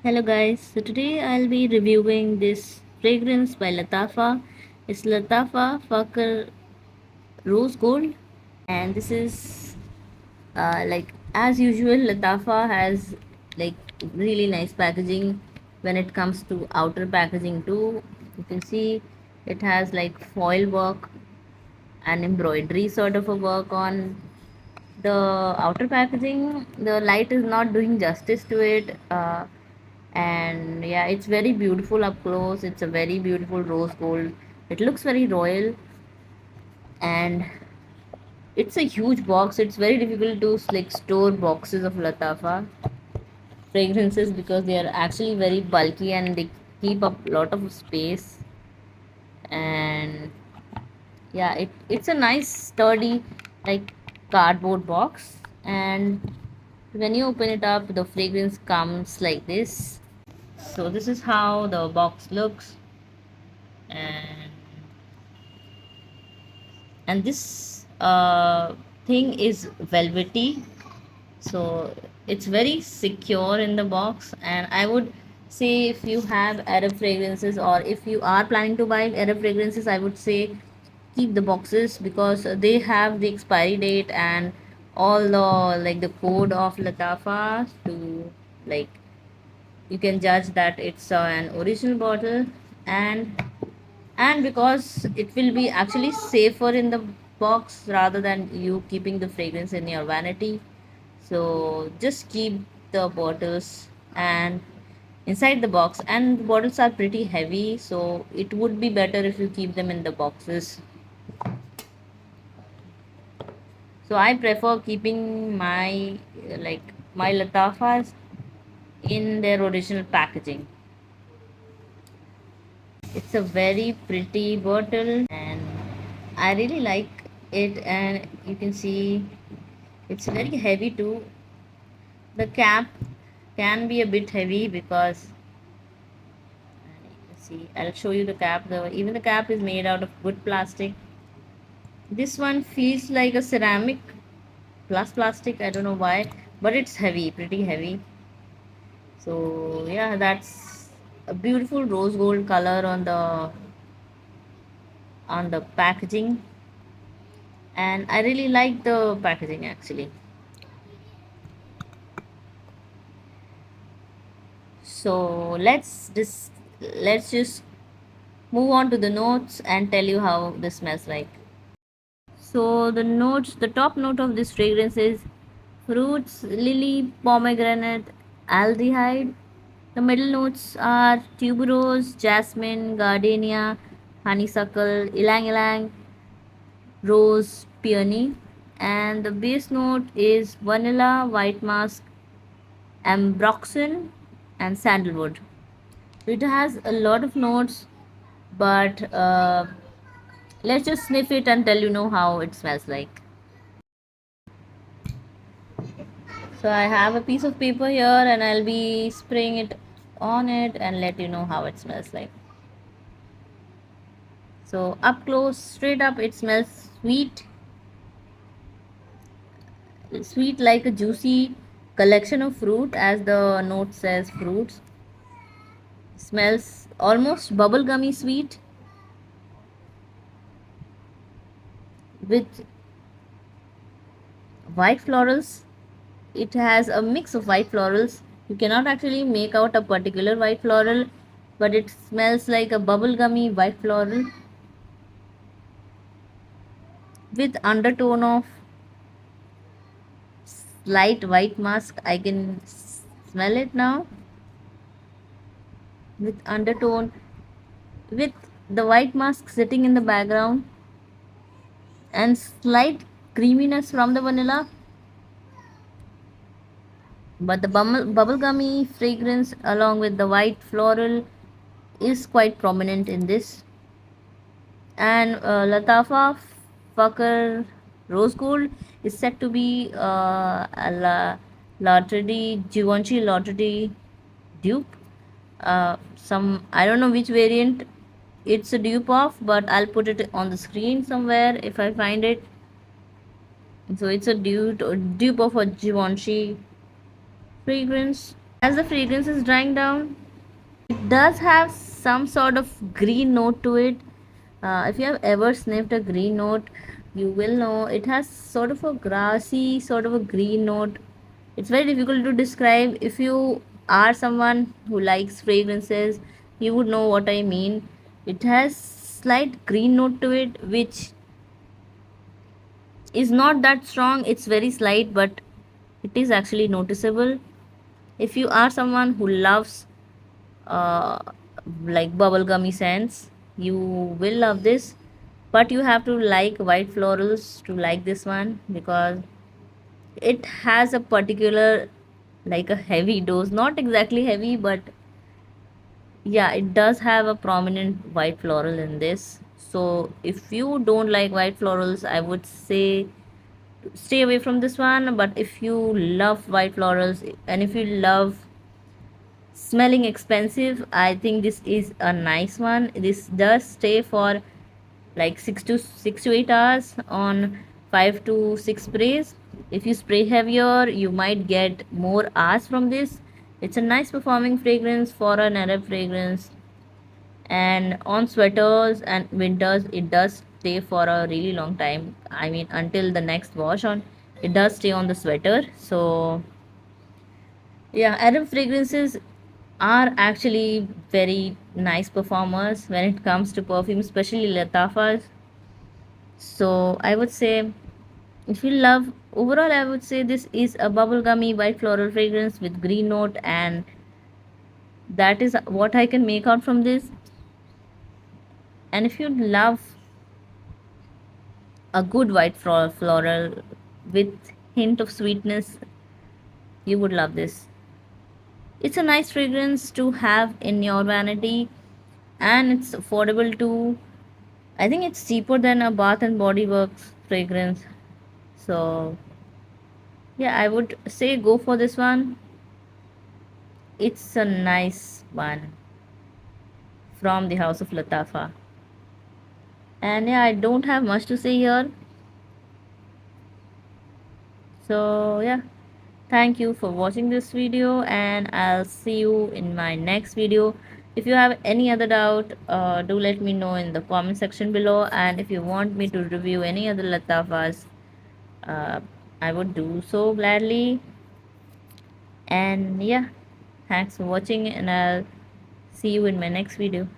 Hello guys, so today I'll be reviewing this fragrance by Latafa. It's Latafa Fakir Rose Gold, and this is like as usual. Latafa has like really nice packaging when it comes to outer packaging too. You can see it has like foil work and embroidery sort of a work on the outer packaging. The light is not doing justice to it, and yeah, it's very beautiful up close. It's a very beautiful rose gold. It looks very royal, and it's a huge box. It's very difficult to like store boxes of Latafa fragrances because they are actually very bulky and they keep up a lot of space. And yeah, it's a nice sturdy like cardboard box, and when you open it up the fragrance comes like this. So this is how the box looks, and this thing is velvety, so it's very secure in the box. And I would say if you have Arab fragrances or if you are planning to buy Arab fragrances, I would say keep the boxes because they have the expiry date and all the like the code of Latafa to like you can judge that it's an original bottle. and and because it will be actually safer in the box rather than you keeping the fragrance in your vanity, so just keep the bottles and inside the box. And the bottles are pretty heavy, so it would be better if you keep them in the boxes. So I prefer keeping my like my latafas in their original packaging. It's a very pretty bottle and I really like it. And you can see it's very heavy too. The cap can be a bit heavy because you can see, I'll show you the cap. Even the cap is made out of good plastic. This one feels like a ceramic plus plastic. I don't know why, but it's heavy, pretty heavy. So yeah, that's a beautiful rose gold color on the packaging, and I really like the packaging actually. So let's just move on to the notes and tell you how this smells like. So the top note of this fragrance is fruits, lily, pomegranate, aldehyde. The middle notes are tuberose, jasmine, gardenia, honeysuckle, ylang ylang, rose, peony. And the base note is vanilla, white musk, ambroxan, and sandalwood. It has a lot of notes, but let's just sniff it and tell you know how it smells like. So I have a piece of paper here and I'll be spraying it on it and let you know how it smells like. So up close, straight up, it smells sweet, sweet like a juicy collection of fruit, as the note says fruits. Smells almost bubblegummy sweet with white florals. It has a mix of white florals. You cannot actually make out a particular white floral, but it smells like a bubblegummy white floral with undertone of slight white musk. I can smell it now with undertone, with the white musk sitting in the background and slight creaminess from the vanilla. But the bubblegummy fragrance along with the white floral is quite prominent in this. And Latafa Fakir Rose Gold is said to be a lottery, Givenchy lottery dupe. Some, I don't know which variant it's a dupe of, but I'll put it on the screen somewhere if I find it. So it's a dupe of a Givenchy fragrance. As the fragrance is drying down, it does have some sort of green note to it. If you have ever sniffed a green note, you will know it has sort of a grassy, sort of a green note. It's very difficult to describe. If you are someone who likes fragrances, you would know what I mean. It has slight green note to it, which is not that strong. It's very slight, but it is actually noticeable. If you are someone who loves uh, like bubblegummy scents, you will love this. But you have to like white florals to like this one, because it has a particular, like a heavy dose, not exactly heavy, but yeah, it does have a prominent white floral in this. So if you don't like white florals, I would say stay away from this one. But if you love white florals and if you love smelling expensive, I think this is a nice one. This does stay for like 6 to 8 hours on 5 to 6 sprays. If you spray heavier, you might get more hours from this. It's a nice performing fragrance for an Arab fragrance, and on sweaters and winters it does stay for a really long time. I mean, until the next wash on, it does stay on the sweater. So yeah, Arab fragrances are actually very nice performers when it comes to perfume, especially Latafas. So I would say, if you love, overall I would say this is a bubblegummy white floral fragrance with green note, and that is what I can make out from this. And if you love a good white floral with hint of sweetness, you would love this. It's a nice fragrance to have in your vanity, and it's affordable too. I think it's cheaper than a Bath and Body Works fragrance. So yeah, I would say go for this one. It's a nice one from the House of Latafa. And yeah, I don't have much to say here. So yeah, thank you for watching this video, and I'll see you in my next video. If you have any other doubt, do let me know in the comment section below. And if you want me to review any other Latafas, uh, I would do so gladly. And yeah, thanks for watching, and I'll see you in my next video.